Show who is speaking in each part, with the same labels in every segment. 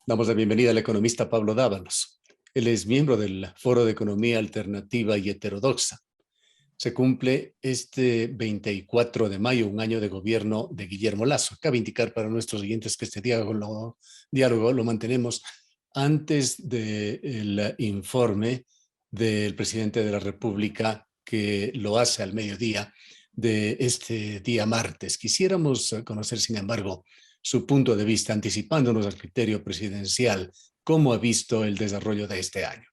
Speaker 1: Damos la bienvenida al economista Pablo Dávalos. Él es miembro del Foro de Economía Alternativa y Heterodoxa. Se cumple este 24 de mayo, un año de gobierno de Guillermo Lasso. Cabe indicar para nuestros oyentes que este diálogo lo mantenemos antes del informe del presidente de la República, que lo hace al mediodía de este día martes. Quisiéramos conocer, sin embargo, su punto de vista, anticipándonos al criterio presidencial. ¿Cómo ha visto el desarrollo de este año?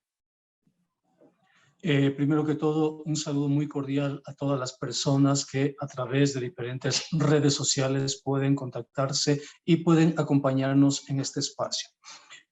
Speaker 2: Primero que todo, un saludo muy cordial a todas las personas que a través de diferentes redes sociales pueden contactarse y pueden acompañarnos en este espacio.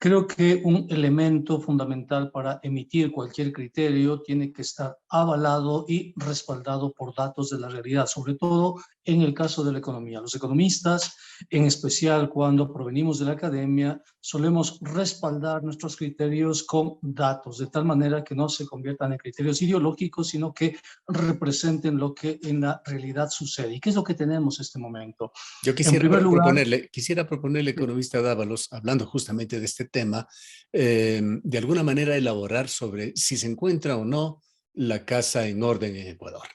Speaker 2: Creo que un elemento fundamental para emitir cualquier criterio tiene que estar avalado y respaldado por datos de la realidad, sobre todo en el caso de la economía. Los economistas, en especial cuando provenimos de la academia, solemos respaldar nuestros criterios con datos, de tal manera que no se conviertan en criterios ideológicos, sino que representen lo que en la realidad sucede. ¿Y qué es lo que tenemos en este momento?
Speaker 1: Yo
Speaker 2: En primer lugar,
Speaker 1: quisiera proponerle, economista Dávalos, hablando justamente de este tema, de alguna manera elaborar sobre si se encuentra o no la casa en orden en Ecuador.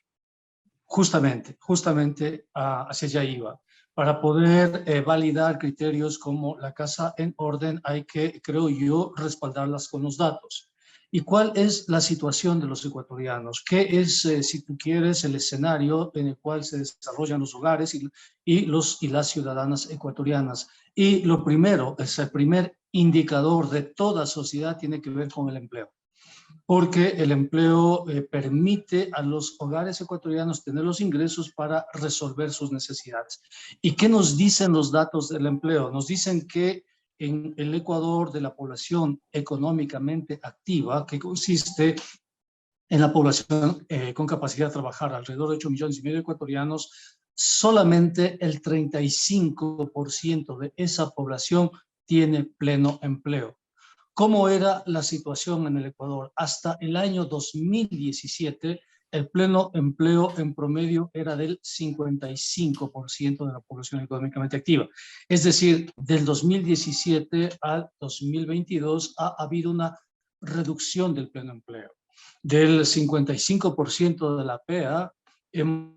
Speaker 2: Justamente hacia allá iba. Para poder validar criterios como la casa en orden, hay que, creo yo, respaldarlas con los datos. ¿Y cuál es la situación de los ecuatorianos? ¿Qué es, si tú quieres, el escenario en el cual se desarrollan los hogares y las ciudadanas ecuatorianas? Y lo primero, es el primer indicador de toda sociedad tiene que ver con el empleo, porque el empleo permite a los hogares ecuatorianos tener los ingresos para resolver sus necesidades. ¿Y qué nos dicen los datos del empleo? Nos dicen que en el Ecuador, de la población económicamente activa, que consiste en la población con capacidad de trabajar, alrededor de 8,5 millones de ecuatorianos, solamente el 35% de esa población tiene pleno empleo. ¿Cómo era la situación en el Ecuador? Hasta el año 2017, el pleno empleo en promedio era del 55% de la población económicamente activa. Es decir, del 2017 al 2022 ha habido una reducción del pleno empleo. Del 55% de la PEA, hemos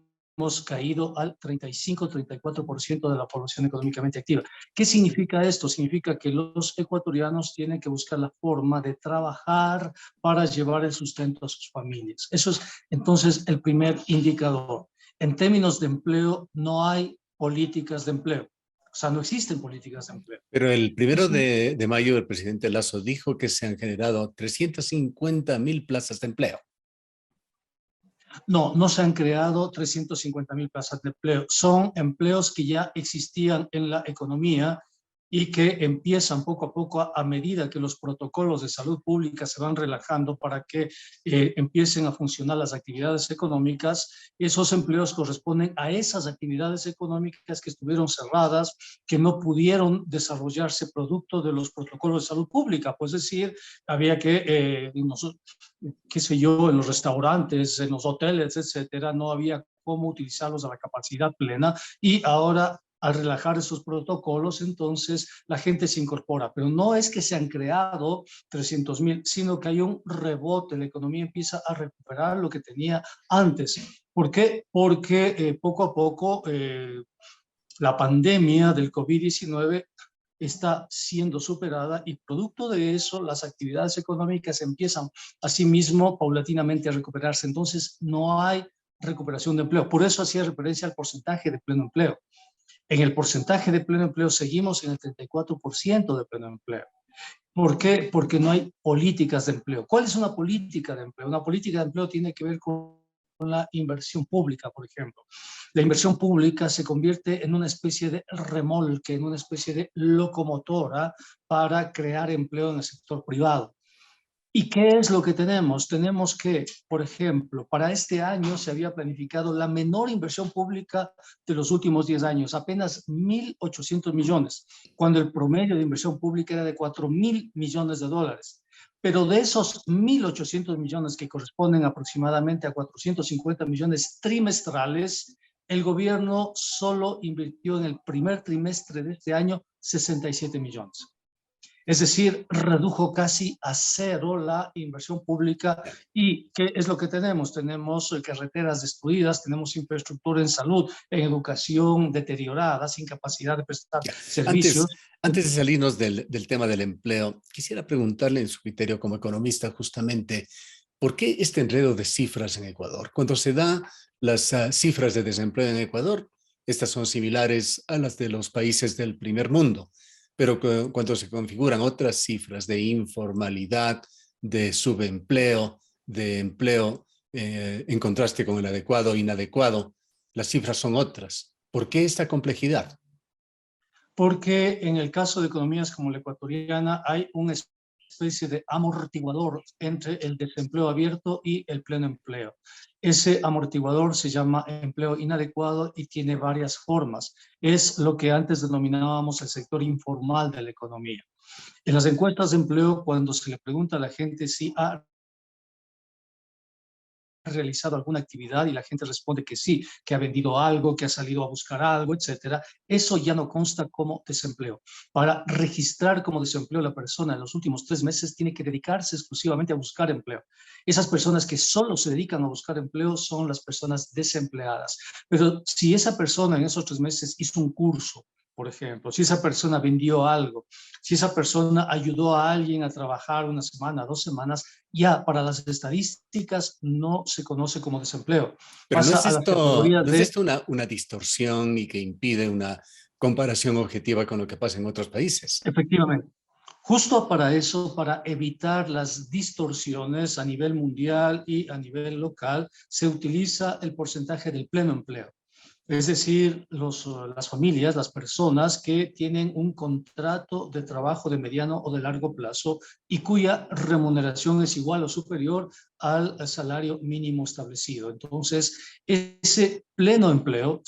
Speaker 2: caído al 35-34% de la población económicamente activa. ¿Qué significa esto? Significa que los ecuatorianos tienen que buscar la forma de trabajar para llevar el sustento a sus familias. Eso es entonces el primer indicador. En términos de empleo, no hay políticas de empleo. O sea, no existen políticas de empleo.
Speaker 1: Pero el 1 de mayo el presidente Lasso dijo que se han generado 350,000 plazas de empleo.
Speaker 2: No se han creado 350,000 plazas de empleo. Son empleos que ya existían en la economía y que empiezan poco a poco a medida que los protocolos de salud pública se van relajando para que empiecen a funcionar las actividades económicas. Esos empleos corresponden a esas actividades económicas que estuvieron cerradas, que no pudieron desarrollarse producto de los protocolos de salud pública. Pues es decir, había que, qué sé yo, en los restaurantes, en los hoteles, etcétera, no había cómo utilizarlos a la capacidad plena y ahora al relajar esos protocolos, entonces la gente se incorpora. Pero no es que se han creado 300,000, sino que hay un rebote, la economía empieza a recuperar lo que tenía antes. ¿Por qué? Porque poco a poco la pandemia del COVID-19 está siendo superada y producto de eso las actividades económicas empiezan asimismo paulatinamente a recuperarse. Entonces no hay recuperación de empleo. Por eso hacía referencia al porcentaje de pleno empleo. En el porcentaje de pleno empleo seguimos en el 34% de pleno empleo. ¿Por qué? Porque no hay políticas de empleo. ¿Cuál es una política de empleo? Una política de empleo tiene que ver con la inversión pública, por ejemplo. La inversión pública se convierte en una especie de remolque, en una especie de locomotora para crear empleo en el sector privado. ¿Y qué es lo que tenemos? Tenemos que, por ejemplo, para este año se había planificado la menor inversión pública de los últimos 10 años, apenas 1.800 millones, cuando el promedio de inversión pública era de 4.000 millones de dólares. Pero de esos 1.800 millones que corresponden aproximadamente a 450 millones trimestrales, el gobierno solo invirtió en el primer trimestre de este año 67 millones. Es decir, redujo casi a cero la inversión pública. ¿Y qué es lo que tenemos? Tenemos carreteras destruidas, tenemos infraestructura en salud, en educación deteriorada, sin capacidad de prestar
Speaker 1: Ya.
Speaker 2: servicios.
Speaker 1: Antes de salirnos del tema del empleo, quisiera preguntarle en su criterio como economista justamente, ¿por qué este enredo de cifras en Ecuador? Cuando se da las cifras de desempleo en Ecuador, estas son similares a las de los países del primer mundo, pero cuando se configuran otras cifras de informalidad, de subempleo, de empleo en contraste con el adecuado e inadecuado, las cifras son otras. ¿Por qué esta complejidad?
Speaker 2: Porque en el caso de economías como la ecuatoriana hay una especie de amortiguador entre el desempleo abierto y el pleno empleo. Ese amortiguador se llama empleo inadecuado y tiene varias formas. Es lo que antes denominábamos el sector informal de la economía. En las encuestas de empleo, cuando se le pregunta a la gente si ha realizado alguna actividad y la gente responde que sí, que ha vendido algo, que ha salido a buscar algo, etcétera, eso ya no consta como desempleo. Para registrar como desempleo la persona en los últimos 3 meses tiene que dedicarse exclusivamente a buscar empleo. Esas personas que solo se dedican a buscar empleo son las personas desempleadas. Pero si esa persona en esos 3 meses hizo un curso, por ejemplo, si esa persona vendió algo, si esa persona ayudó a alguien a trabajar una semana, 2 semanas, ya para las estadísticas no se conoce como desempleo.
Speaker 1: Pero
Speaker 2: Pasa a las categorías
Speaker 1: ¿no es
Speaker 2: de,
Speaker 1: esto una distorsión y que impide una comparación objetiva con lo que pasa en otros países?
Speaker 2: efectivamente, justo para eso, para evitar las distorsiones a nivel mundial y a nivel local, se utiliza el porcentaje del pleno empleo. Es decir, las familias, las personas que tienen un contrato de trabajo de mediano o de largo plazo y cuya remuneración es igual o superior al salario mínimo establecido. Entonces, ese pleno empleo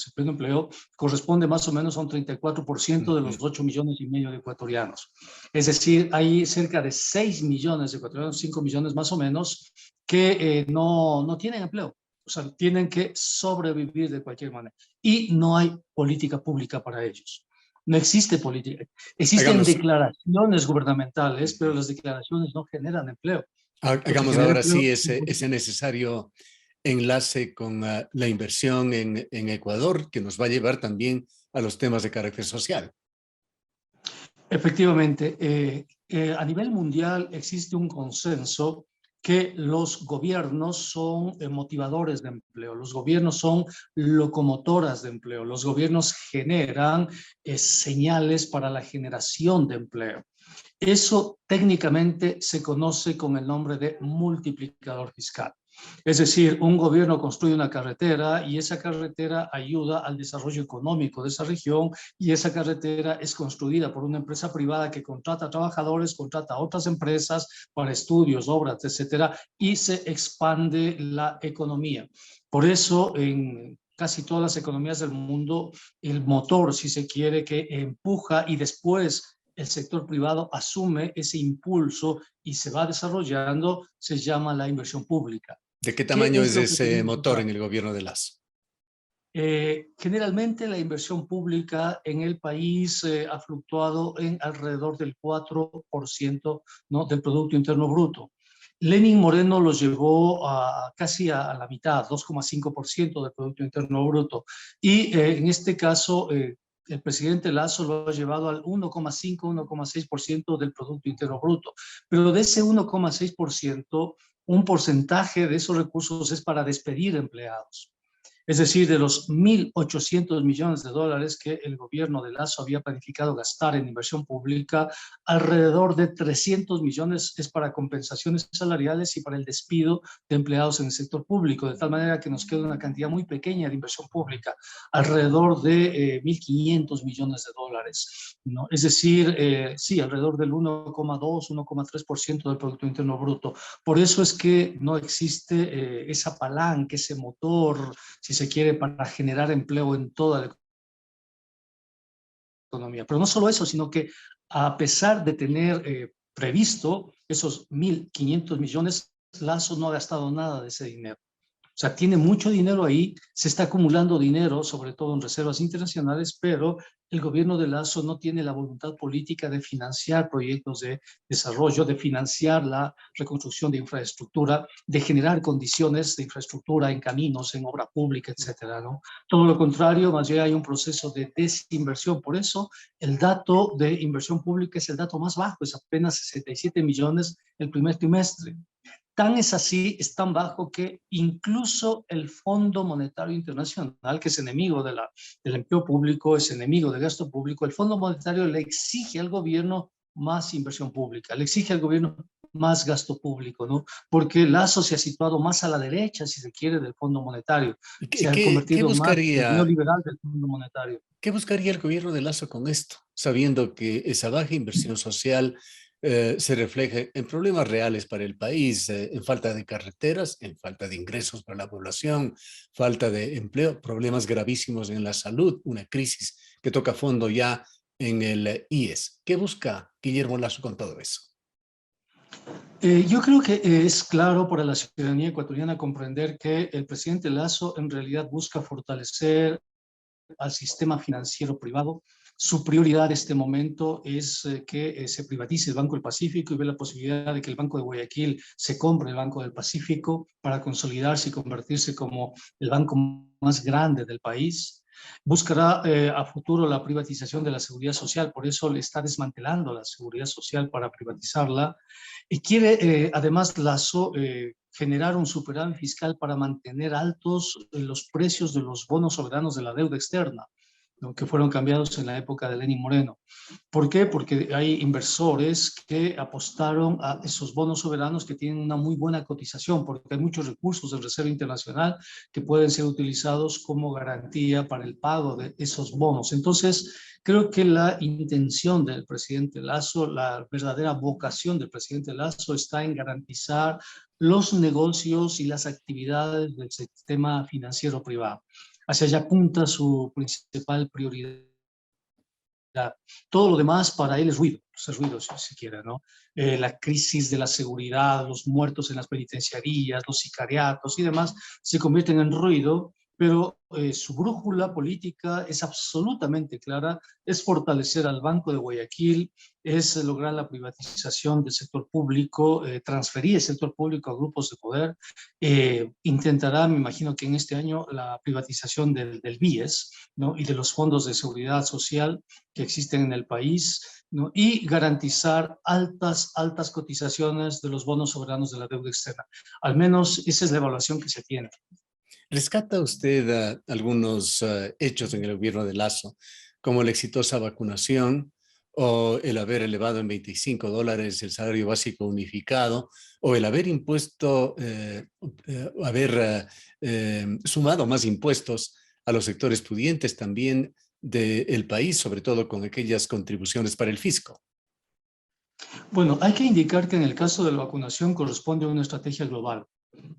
Speaker 2: corresponde más o menos a un 34% de los
Speaker 1: Ujú.
Speaker 2: 8,5 millones de ecuatorianos. Es decir, hay cerca de 6 millones de ecuatorianos, 5 millones más o menos, que no tienen empleo. O sea, tienen que sobrevivir de cualquier manera. Y no hay política pública para ellos. No existe política. Existen
Speaker 1: Hagamos,
Speaker 2: declaraciones gubernamentales, pero
Speaker 1: ujú.
Speaker 2: las declaraciones no generan empleo. Lo que
Speaker 1: Hagamos
Speaker 2: genera
Speaker 1: ahora
Speaker 2: empleo
Speaker 1: sí
Speaker 2: es
Speaker 1: ese
Speaker 2: política.
Speaker 1: necesario enlace con la inversión en Ecuador, que nos va a llevar también a los temas de carácter social.
Speaker 2: Efectivamente, a nivel mundial existe un consenso que los gobiernos son motivadores de empleo, los gobiernos son locomotoras de empleo, los gobiernos generan señales para la generación de empleo. Eso técnicamente se conoce con el nombre de multiplicador fiscal. Es decir, un gobierno construye una carretera y esa carretera ayuda al desarrollo económico de esa región y esa carretera es construida por una empresa privada que contrata a trabajadores, contrata a otras empresas para estudios, obras, etcétera, y se expande la economía. Por eso, en casi todas las economías del mundo, el motor, si se quiere, que empuja y después el sector privado asume ese impulso y se va desarrollando, se llama la inversión pública.
Speaker 1: ¿De qué
Speaker 2: ¿Qué
Speaker 1: tamaño
Speaker 2: es
Speaker 1: es
Speaker 2: lo que
Speaker 1: ese
Speaker 2: tenemos
Speaker 1: motor
Speaker 2: acá?
Speaker 1: en el gobierno de Lazo?
Speaker 2: Generalmente la inversión pública en el país ha fluctuado en alrededor del 4%, ¿no?, del Producto Interno Bruto. Lenin Moreno lo llevó casi a la mitad, 2,5% del Producto Interno Bruto. Y en este caso, el presidente Lazo lo ha llevado al 1,5, 1,6% del Producto Interno Bruto. Pero de ese 1,6%, un porcentaje de esos recursos es para despedir empleados. Es decir, de los 1.800 millones de dólares que el gobierno de Lazo había planificado gastar en inversión pública, alrededor de 300 millones es para compensaciones salariales y para el despido de empleados en el sector público, de tal manera que nos queda una cantidad muy pequeña de inversión pública, alrededor de 1.500 millones de dólares, ¿no? Es decir, sí, alrededor del 1,2, 1,3% del Producto Interno Bruto. Por eso es que no existe esa palanca, ese motor, si se quiere, para generar empleo en toda la economía. Pero no solo eso, sino que a pesar de tener previsto esos 1.500 millones, Lazo no ha gastado nada de ese dinero. sea, tiene mucho dinero ahí, se está acumulando dinero, sobre todo en reservas internacionales, pero el gobierno de Lasso no tiene la voluntad política de financiar proyectos de desarrollo, de financiar la reconstrucción de infraestructura, de generar condiciones de infraestructura en caminos, en obra pública, etcétera, ¿no? Todo lo contrario, más bien hay un proceso de desinversión. Por eso, el dato de inversión pública es el dato más bajo, es apenas 67 millones el primer trimestre. Tan es así, es tan bajo que incluso el Fondo Monetario Internacional, que es enemigo del empleo público, es enemigo del gasto público, el Fondo Monetario le exige al gobierno más inversión pública, le exige al gobierno más gasto público, ¿no? Porque Lazo se ha situado más a la derecha, si se quiere, del Fondo Monetario,
Speaker 1: ¿Y
Speaker 2: se ha convertido más en el
Speaker 1: buscaría,
Speaker 2: neoliberal del Fondo Monetario.
Speaker 1: qué buscaría el gobierno de Lasso con esto, sabiendo que esa baja inversión social se refleja en problemas reales para el país, en falta de carreteras, en falta de ingresos para la población, falta de empleo, problemas gravísimos en la salud, una crisis que toca fondo ya en el IES? ¿Qué busca Guillermo Lasso con todo eso?
Speaker 2: Yo creo que es claro para la ciudadanía ecuatoriana comprender que el presidente Lazo en realidad busca fortalecer al sistema financiero privado. Su prioridad en este momento es que se privatice el Banco del Pacífico y ve la posibilidad de que el Banco de Guayaquil se compre el Banco del Pacífico para consolidarse y convertirse como el banco más grande del país. Buscará a futuro la privatización de la seguridad social, por eso le está desmantelando la seguridad social para privatizarla. Y quiere, además, Lazo, generar un superávit fiscal para mantener altos los precios de los bonos soberanos de la deuda externa, ¿no? Que fueron cambiados en la época de Lenín Moreno. ¿Por qué? Porque hay inversores que apostaron a esos bonos soberanos que tienen una muy buena cotización, porque hay muchos recursos de Reserva Internacional que pueden ser utilizados como garantía para el pago de esos bonos. Entonces, creo que la intención del presidente Lasso, la verdadera vocación del presidente Lasso está en garantizar los negocios y las actividades del sistema financiero privado. Hacia allá apunta su principal prioridad. Todo lo demás para él es ruido si se quiere, ¿no? La crisis de la seguridad, los muertos en las penitenciarías, los sicariatos y demás se convierten en ruido, pero su brújula política es absolutamente clara, es fortalecer al Banco de Guayaquil, es lograr la privatización del sector público, transferir el sector público a grupos de poder, intentará, me imagino que en este año, la privatización del BIES, ¿no? Y de los fondos de seguridad social que existen en el país, ¿no? Y garantizar altas cotizaciones de los bonos soberanos de la deuda externa. Al menos esa es la evaluación que se tiene.
Speaker 1: ¿Rescata usted algunos hechos en el gobierno de Lasso, como la exitosa vacunación o el haber elevado en $25 el salario básico unificado o el haber impuesto, sumado más impuestos a los sectores pudientes también del país, sobre todo con aquellas contribuciones para el fisco?
Speaker 2: Bueno, hay que indicar que en el caso de la vacunación corresponde a una estrategia global.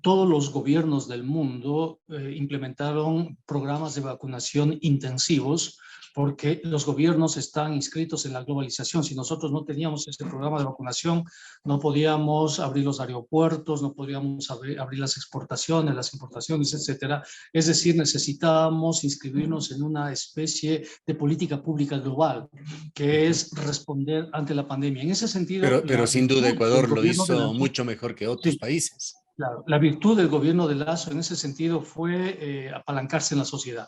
Speaker 2: Todos los gobiernos del mundo implementaron programas de vacunación intensivos porque los gobiernos están inscritos en la globalización. Si nosotros no teníamos ese programa de vacunación, no podíamos abrir los aeropuertos, no podíamos abrir las exportaciones, las importaciones, etcétera. Es decir, necesitábamos inscribirnos en una especie de política pública global, que es responder ante la pandemia. En ese sentido,
Speaker 1: Pero
Speaker 2: la
Speaker 1: sin duda
Speaker 2: virtud del
Speaker 1: Ecuador lo
Speaker 2: gobierno de la...
Speaker 1: hizo mucho mejor que otros
Speaker 2: Sí,
Speaker 1: países.
Speaker 2: claro, la virtud del gobierno de Lazo en ese sentido fue apalancarse en la sociedad.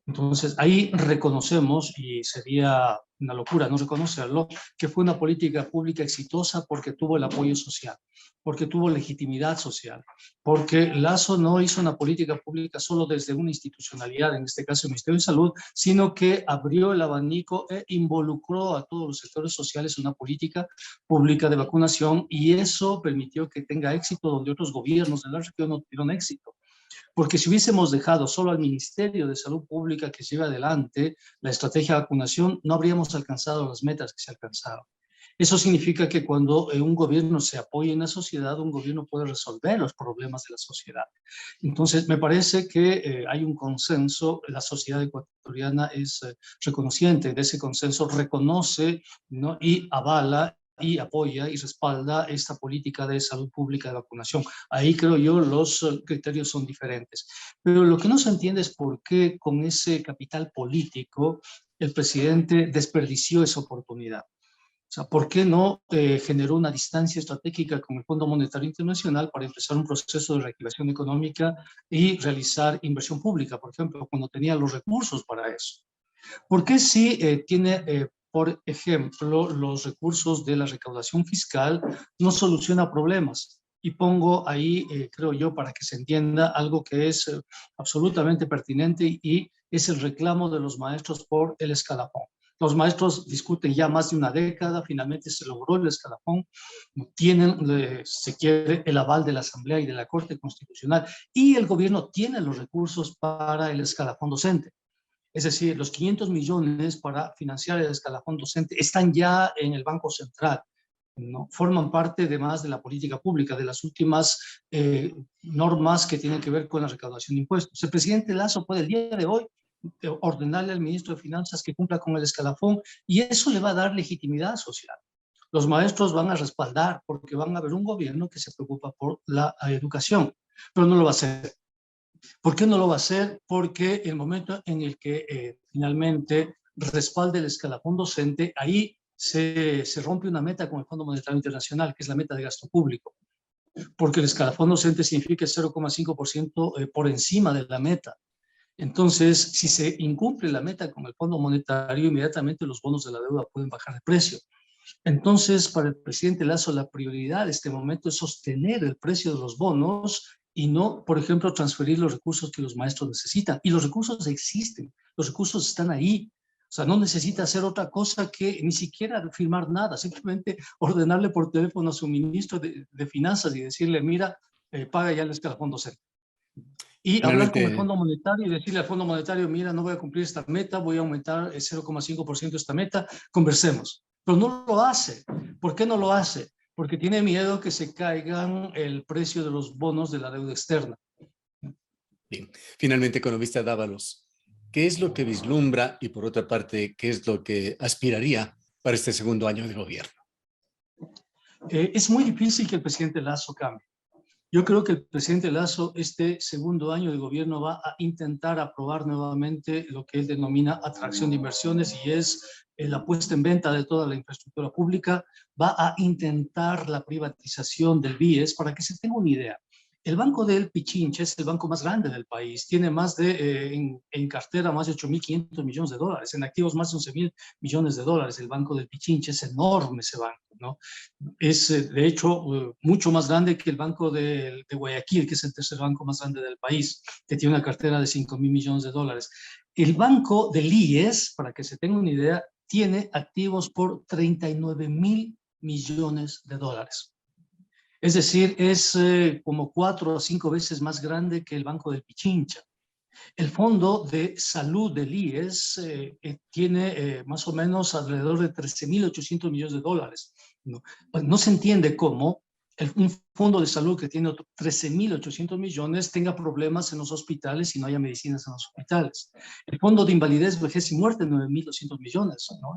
Speaker 2: Entonces, ahí reconocemos, y sería una locura no reconocerlo, que fue una política pública exitosa porque tuvo el apoyo social, porque tuvo legitimidad social, porque Lazo no hizo una política pública solo desde una institucionalidad, en este caso el Ministerio de Salud, sino que abrió el abanico e involucró a todos los sectores sociales en una política pública de vacunación, y eso permitió que tenga éxito donde otros gobiernos de la región no tuvieron éxito. Porque si hubiésemos dejado solo al Ministerio de Salud Pública que lleve adelante la estrategia de vacunación, no habríamos alcanzado las metas que se alcanzaron. Eso significa que cuando un gobierno se apoya en la sociedad, un gobierno puede resolver los problemas de la sociedad. Entonces, me parece que hay un consenso, la sociedad ecuatoriana es reconociente de ese consenso, reconoce, ¿no? Y avala y apoya y respalda esta política de salud pública de vacunación. Ahí creo yo los criterios son diferentes. Pero lo que no se entiende es por qué con ese capital político el presidente desperdició esa oportunidad. O sea, ¿por qué no generó una distancia estratégica con el Fondo Monetario Internacional para empezar un proceso de reactivación económica y realizar inversión pública, por ejemplo, cuando tenía los recursos para eso? ¿Por qué si tiene, por ejemplo, los recursos de la recaudación fiscal, no soluciona problemas? Y pongo ahí, creo yo, para que se entienda algo que es absolutamente pertinente y es el reclamo de los maestros por el escalafón. Los maestros discuten ya más de una década, finalmente se logró el escalafón, tienen, se quiere, el aval de la Asamblea y de la Corte Constitucional, y el gobierno tiene los recursos para el escalafón docente. Es decir, los 500 millones para financiar el escalafón docente están ya en el Banco Central, ¿no? Forman parte además de la política pública, de las últimas normas que tienen que ver con la recaudación de impuestos. El presidente Lasso puede el día de hoy ordenarle al ministro de Finanzas que cumpla con el escalafón y eso le va a dar legitimidad social. Los maestros van a respaldar porque van a ver un gobierno que se preocupa por la educación, pero no lo va a hacer. ¿Por qué no lo va a hacer? Porque el momento en el que finalmente respalde el escalafón docente, ahí se rompe una meta con el Fondo Monetario Internacional, que es la meta de gasto público. Porque el escalafón docente significa 0,5% por encima de la meta. Entonces, si se incumple la meta con el Fondo Monetario, inmediatamente los bonos de la deuda pueden bajar de precio. Entonces, para el presidente Lasso, la prioridad de este momento es sostener el precio de los bonos y no, por ejemplo, transferir los recursos que los maestros necesitan. Y los recursos existen, los recursos están ahí. O sea, no necesita hacer otra cosa que ni siquiera firmar nada, simplemente ordenarle por teléfono a su ministro de Finanzas y decirle, mira, paga ya el escalafón docente. Y hablar con el
Speaker 1: Finalmente,
Speaker 2: Fondo Monetario y decirle al Fondo Monetario, mira, no voy a cumplir esta meta, voy a aumentar el 0,5% esta meta, conversemos. Pero no lo hace. ¿Por qué no lo hace? Porque tiene miedo que se caigan el precio de los bonos de la deuda externa.
Speaker 1: bien. Finalmente, economista Dávalos, ¿qué es lo que vislumbra y por otra parte, qué es lo que aspiraría para este segundo año de gobierno?
Speaker 2: Es muy difícil que el presidente Lasso cambie. Yo creo que el presidente Lasso este segundo año de gobierno va a intentar aprobar nuevamente lo que él denomina atracción de inversiones y es la puesta en venta de toda la infraestructura pública. Va a intentar la privatización del BIES. Para que se tenga una idea, el Banco del Pichincha es el banco más grande del país. Tiene más de, en cartera más de 8.500 millones de dólares, en activos más de 11.000 millones de dólares. El Banco del Pichincha es enorme ese banco, ¿no? Es, de hecho, mucho más grande que el Banco de Guayaquil, que es el tercer banco más grande del país, que tiene una cartera de 5.000 millones de dólares. El Banco del IES, para que se tenga una idea, tiene activos por 39.000 millones de dólares. Es decir, es como 4 o 5 veces más grande que el Banco del Pichincha. El Fondo de Salud del IES tiene más o menos alrededor de 13.800 millones de dólares. No, pues no se entiende cómo un fondo de salud que tiene 13.800 millones tenga problemas en los hospitales y no haya medicinas en los hospitales. El fondo de invalidez, vejez y muerte, 9.200 millones, ¿no?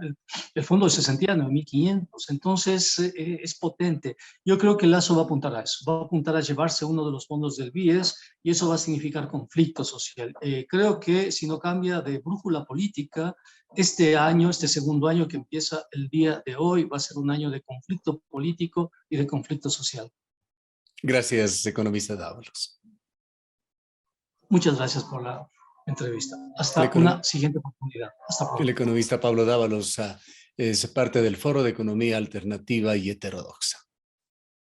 Speaker 2: El fondo de cesantía, 9.500. Entonces, es potente. Yo creo que Lasso va a apuntar a eso. Va a apuntar a llevarse uno de los fondos del BIES y eso va a significar conflicto social. Creo que si no cambia de brújula política, este año, este segundo año que empieza el día de hoy, va a ser un año de conflicto político y de conflicto social.
Speaker 1: Gracias, economista Dávalos.
Speaker 2: Muchas gracias por la entrevista.
Speaker 1: El,
Speaker 2: Hasta
Speaker 1: econo
Speaker 2: una siguiente oportunidad. Hasta
Speaker 1: el
Speaker 2: pronto.
Speaker 1: economista Pablo Dávalos es parte del Foro de Economía Alternativa y Heterodoxa.